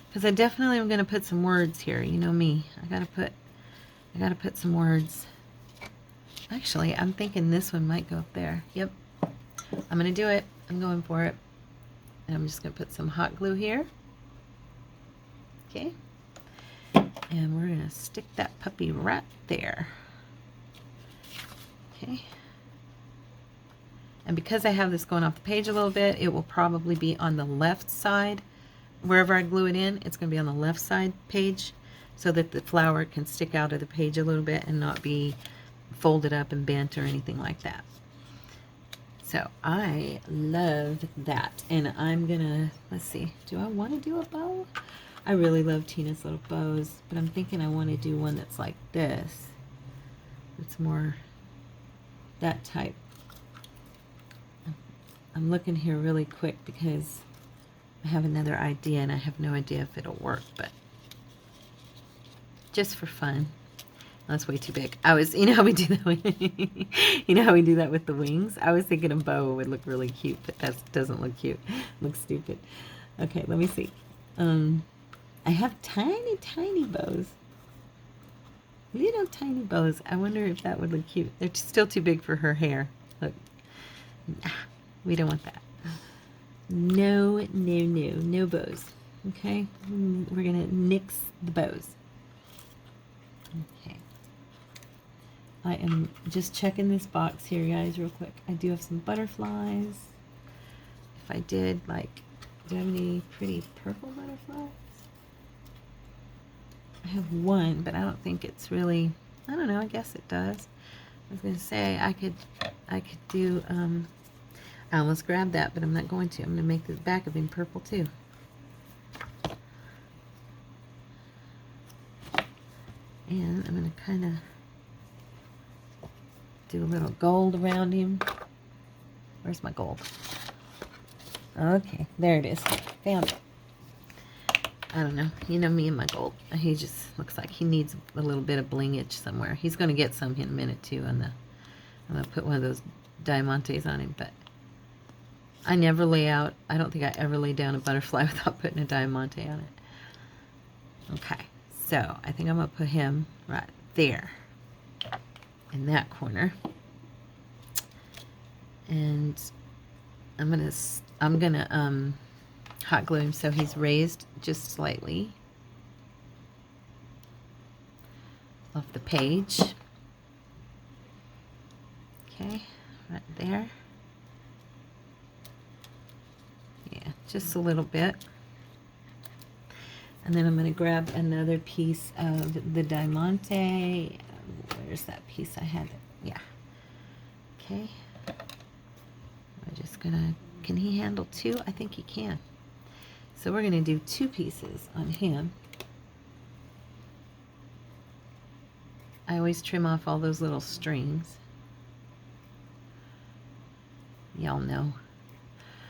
Because I definitely am going to put some words here. You know me. I gotta put some words. Actually, I'm thinking this one might go up there. Yep. I'm going to do it. I'm going for it. And I'm just going to put some hot glue here. Okay. And we're going to stick that puppy right there. Okay. And because I have this going off the page a little bit, it will probably be on the left side. Wherever I glue it in, it's going to be on the left side page. so that the flower can stick out of the page a little bit and not be folded up and bent or anything like that. So I love that. And I'm gonna, let's see, do I want to do a bow? I really love Tina's little bows, but I'm thinking I want to do one that's like this. It's more that type. I'm looking here really quick because I have another idea and I have no idea if it'll work, but just for fun. That's way too big. I was, you know how we do that? You know how we do that with the wings? I was thinking a bow would look really cute, but that doesn't look cute. It looks stupid. Okay, let me see. I have tiny, tiny bows. Little tiny bows. I wonder if that would look cute. They're still too big for her hair. Look. Nah, we don't want that. No, no, no. No bows. Okay? We're going to nix the bows. Okay. I am just checking this box here, guys, real quick. I do have some butterflies. If I did, like, do I have any pretty purple butterflies? I have one, but I don't think it's really, I don't know, I guess it does. I was going to say I could do, I almost grabbed that, but I'm not going to. I'm going to make the back of him purple too. And I'm going to kind of do a little gold around him. Where's my gold? Okay, there it is. Found it. I don't know. You know me and my gold. He just looks like he needs a little bit of blingage somewhere. He's going to get some in a minute too. I'm going to put one of those diamantes on him, but I never lay out. I don't think I ever lay down a butterfly without putting a diamante on it. Okay, so I think I'm going to put him right there in that corner. And I'm gonna hot glue him so he's raised just slightly off the page. Okay, right there. Yeah, just a little bit. And then I'm going to grab another piece of the diamante. Where's that piece I had? Yeah. Okay. I'm just going to, can he handle two? I think he can. So we're going to do two pieces on him. I always trim off all those little strings. Y'all know.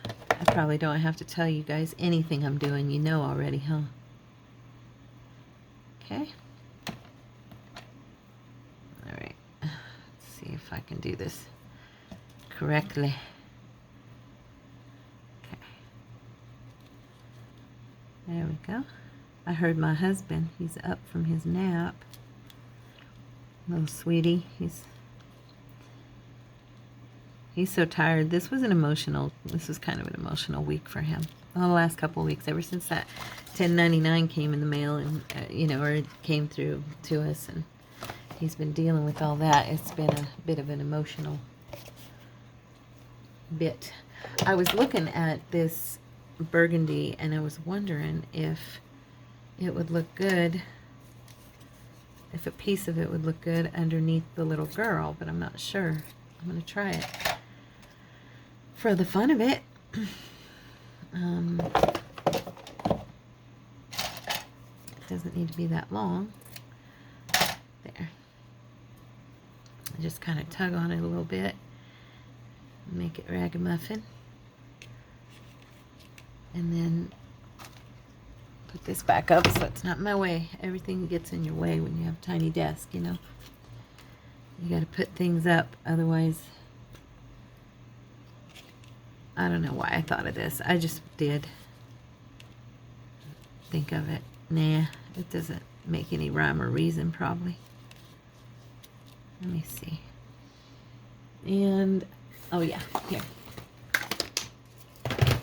I probably don't have to tell you guys anything I'm doing. You know already, huh? Okay. All right. Let's see if I can do this correctly. Okay. There we go. I heard my husband. He's up from his nap. Little sweetie. He's so tired. This was kind of an emotional week for him. Well, the last couple of weeks, ever since that 1099 came in the mail and, or it came through to us, and he's been dealing with all that. It's been a bit of an emotional bit. I was looking at this burgundy and I was wondering if it would look good, if a piece of it would look good underneath the little girl, but I'm not sure. I'm going to try it for the fun of it. It doesn't need to be that long. There. I just kind of tug on it a little bit. Make it ragamuffin. And then put this back up so it's not in my way. Everything gets in your way when you have a tiny desk, you know. You got to put things up, otherwise, I don't know why I thought of this. I just did think of it. Nah, it doesn't make any rhyme or reason, probably. Let me see. And, oh yeah, here.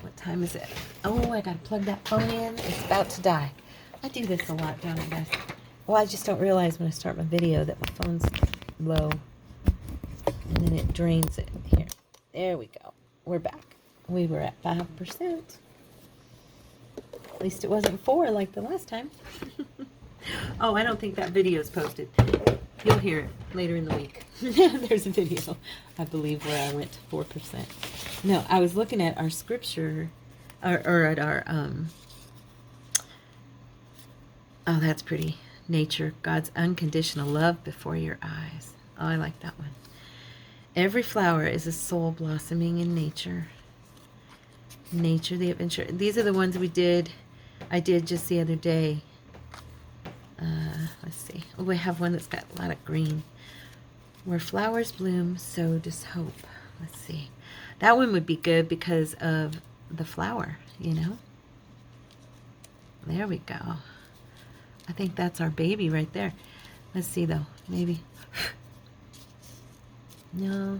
What time is it? Oh, I got to plug that phone in. It's about to die. I do this a lot, don't I, guys? Well, I just don't realize when I start my video that my phone's low. And then it drains it. Here. There we go. We're back. We were at 5%. At least it wasn't 4 like the last time. Oh, I don't think that video is posted. You'll hear it later in the week. There's a video, I believe, where I went to 4%. No, I was looking at our scripture, or at our, oh, that's pretty. Nature, God's unconditional love before your eyes. Oh, I like that one. Every flower is a soul blossoming in nature. Nature, the adventure. These are the ones I did just the other day. Let's see. Oh, we have one that's got a lot of green. Where flowers bloom, so does hope. Let's see. That one would be good because of the flower, you know. There we go. I think that's our baby right there. Let's see though. Maybe. No.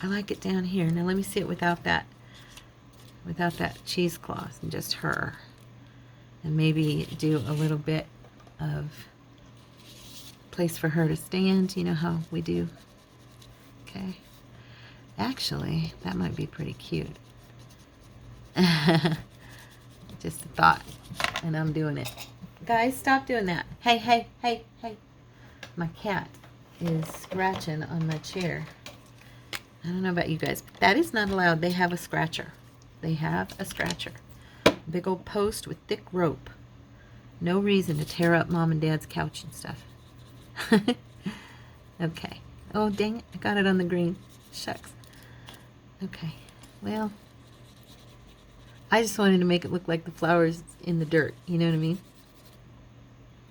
I like it down here. Now let me see it without that cheesecloth and just her. And maybe do a little bit of place for her to stand. You know how we do. Okay. Actually, that might be pretty cute. Just a thought. And I'm doing it. Guys, stop doing that. Hey, hey, hey, hey. My cat is scratching on my chair. I don't know about you guys, but that is not allowed. They have a scratcher. They have a scratcher. Big old post with thick rope. No reason to tear up mom and dad's couch and stuff. Okay. Oh, dang it. I got it on the green. Shucks. Okay. Well, I just wanted to make it look like the flowers in the dirt. You know what I mean?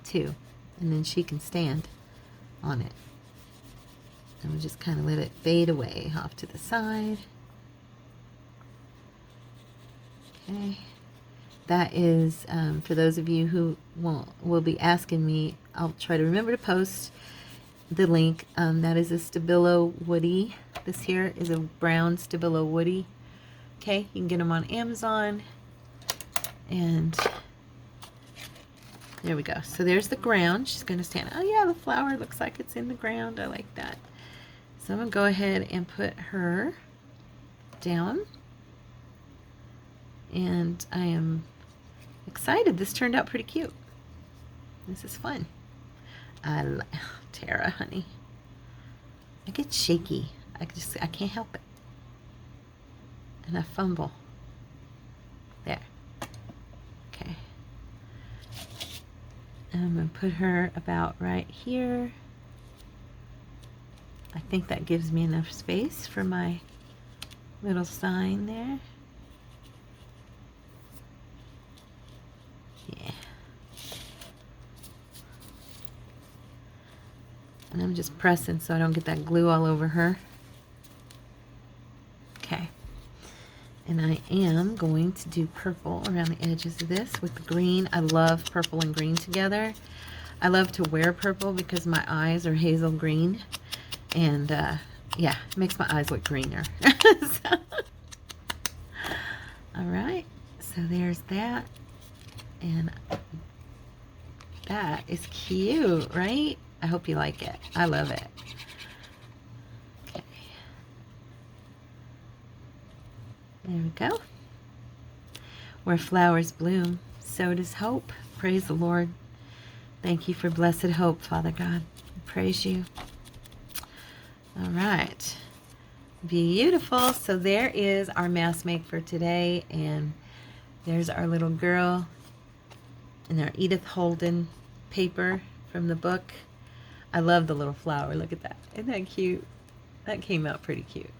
Too. And then she can stand on it. And we'll just kind of let it fade away off to the side. Okay. That is, for those of you who will be asking me, I'll try to remember to post the link. That is a Stabilo Woody. This here is a brown Stabilo Woody. Okay, you can get them on Amazon. And there we go. So there's the ground. She's going to stand. Oh yeah, the flower looks like it's in the ground. I like that. So I'm going to go ahead and put her down. And I am excited. This turned out pretty cute. This is fun. Tara, honey. I get shaky. I can't help it. And I fumble. There. Okay. And I'm going to put her about right here. I think that gives me enough space for my little sign there. Yeah. And I'm just pressing so I don't get that glue all over her. Okay. And I am going to do purple around the edges of this with the green. I love purple and green together. I love to wear purple because my eyes are hazel green. And yeah, it makes my eyes look greener. So, all right. So there's that. And that is cute, right? I hope you like it. I love it. Okay. There we go. Where flowers bloom, so does hope. Praise the Lord. Thank you for blessed hope, Father God. I praise you. All right. Beautiful. So there is our mask make for today. And there's our little girl in our Edith Holden paper from the book. I love the little flower. Look at that. Isn't that cute? That came out pretty cute.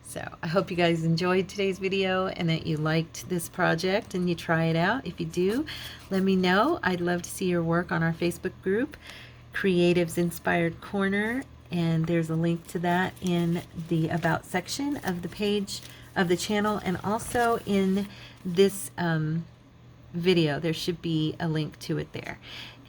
So I hope you guys enjoyed today's video and that you liked this project and you try it out. If you do, let me know. I'd love to see your work on our Facebook group, Creatives Inspired Corner. And there's a link to that in the About section of the page of the channel, and also in this video there should be a link to it there.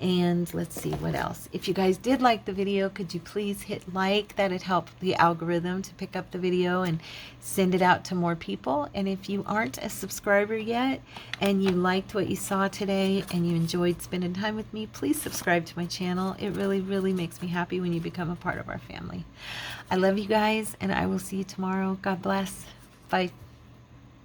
And let's see what else. If you guys did like the video, could you please hit like? That'd help the algorithm to pick up the video and send it out to more people. And if you aren't a subscriber yet and you liked what you saw today and you enjoyed spending time with me, please subscribe to my channel. It really, really makes me happy when you become a part of our family. I love you guys, and I will see you tomorrow. God bless. Bye.